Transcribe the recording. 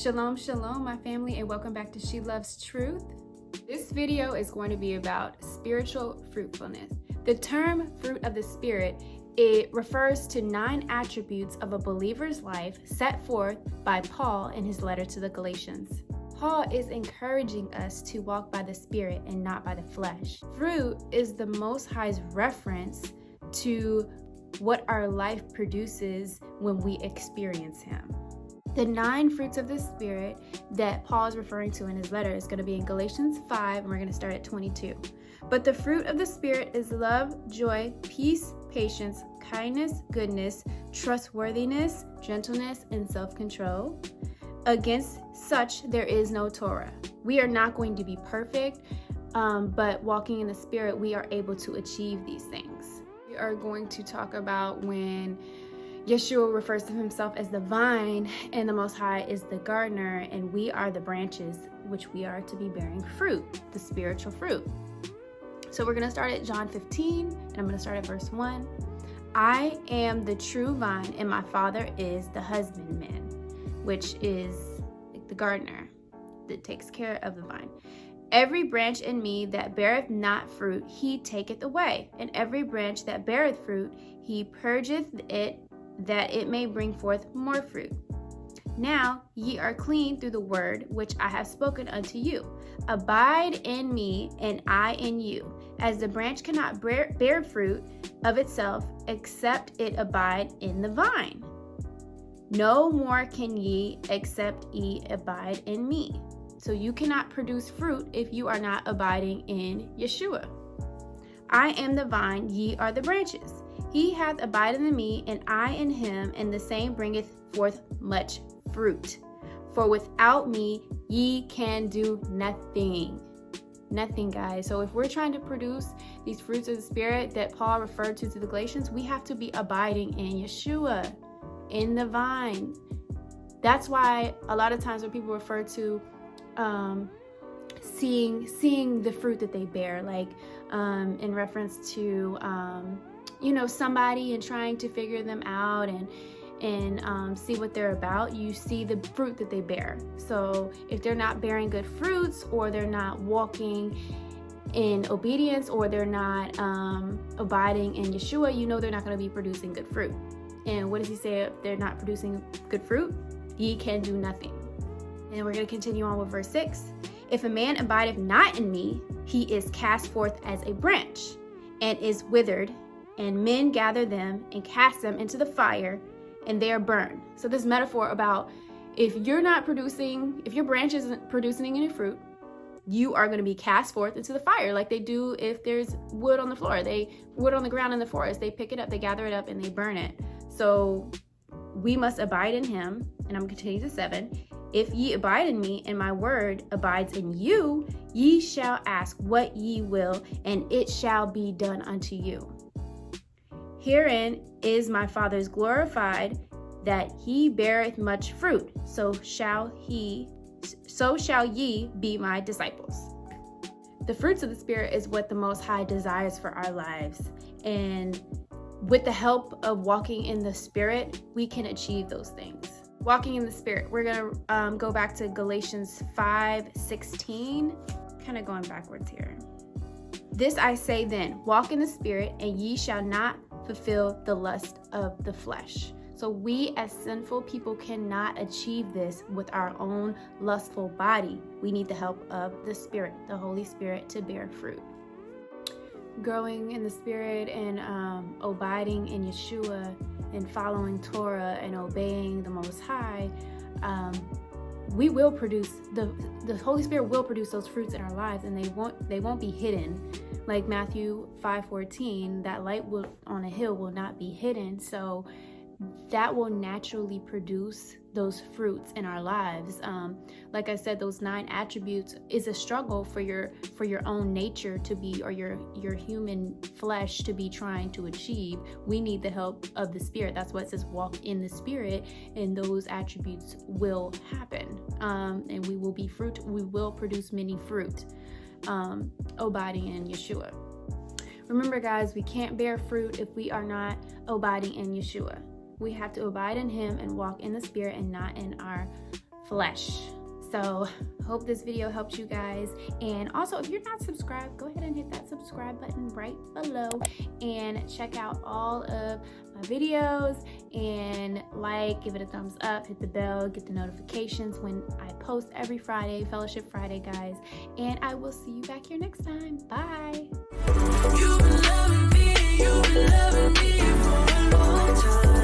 Shalom, shalom, my family, and welcome back to She Loves Truth. This video is going to be about spiritual fruitfulness. The term fruit of the Spirit, it refers to 9 attributes of a believer's life set forth by Paul in his letter to the Galatians. Paul is encouraging us to walk by the Spirit and not by the flesh. Fruit is the Most High's reference to what our life produces when we experience Him. The 9 fruits of the Spirit that Paul is referring to in his letter is going to be in Galatians 5, and we're going to start at 22. But the fruit of the Spirit is love, joy, peace, patience, kindness, goodness, trustworthiness, gentleness, and self-control. Against such there is no Torah. We are not going to be perfect, but walking in the Spirit, we are able to achieve these things. We are going to talk about when Yeshua refers to himself as the vine and the Most High is the gardener, and we are the branches, which we are to be bearing fruit, the spiritual fruit. So we're going to start at John 15, and I'm going to start at verse 1. I am the true vine, and my Father is the husbandman, which is the gardener that takes care of the vine. Every branch in me that beareth not fruit, he taketh away, and every branch that beareth fruit, he purgeth it, that it may bring forth more fruit. Now ye are clean through the word which I have spoken unto you. Abide in me, and I in you. As the branch cannot bear fruit of itself, except it abide in the vine. No more can ye, except ye abide in me. So you cannot produce fruit if you are not abiding in Yeshua. I am the vine, ye are the branches. He hath abided in me, and I in him, and the same bringeth forth much fruit. For without me, ye can do nothing. Nothing, guys. So if we're trying to produce these fruits of the Spirit that Paul referred to the Galatians, we have to be abiding in Yeshua, in the vine. That's why a lot of times when people refer to seeing the fruit that they bear, like in reference to somebody and trying to figure them out and see what they're about, you see the fruit that they bear. So if they're not bearing good fruits, or they're not walking in obedience, or they're not abiding in Yeshua, you know they're not going to be producing good fruit. And what does he say if they're not producing good fruit? Ye can do nothing. And we're going to continue on with verse 6. If a man abideth not in me, he is cast forth as a branch, and is withered, and men gather them and cast them into the fire, and they are burned. So this metaphor about if your branch isn't producing any fruit, you are going to be cast forth into the fire, like they do if there's wood on the floor. Wood on the ground in the forest, they pick it up, they gather it up, and they burn it. So we must abide in him. And I'm going to continue to 7. If ye abide in me, and my word abides in you, ye shall ask what ye will, and it shall be done unto you. Herein is my Father's glorified, that he beareth much fruit, so shall ye be my disciples. The fruits of the Spirit is what the Most High desires for our lives. And with the help of walking in the Spirit, we can achieve those things. Walking in the Spirit, we're going to go back to Galatians 5:16, kind of going backwards here. This I say then, walk in the Spirit, and ye shall not fulfill the lust of the flesh. So we as sinful people cannot achieve this with our own lustful body. We need the help of the Spirit, the Holy Spirit, to bear fruit. Growing in the Spirit and abiding in Yeshua and following Torah and obeying the Most High, we will produce the Holy Spirit will produce those fruits in our lives, and they won't be hidden. Like Matthew 5:14, that light on a hill will not be hidden. So that will naturally produce those fruits in our lives. Like I said, those 9 attributes is a struggle for your own nature to be, or your human flesh to be trying to achieve. We need the help of the Spirit. That's why it says walk in the Spirit, and those attributes will happen. And we will produce many fruit, abiding in Yeshua. Remember, guys, we can't bear fruit if we are not abiding in Yeshua. We have to abide in him and walk in the Spirit and not in our flesh. So hope this video helped you guys. And also, if you're not subscribed, go ahead and hit that subscribe button right below and check out all of my videos, and give it a thumbs up, hit the bell, get the notifications when I post every Friday, Fellowship Friday, guys. And I will see you back here next time. Bye. You've been loving me for a long time.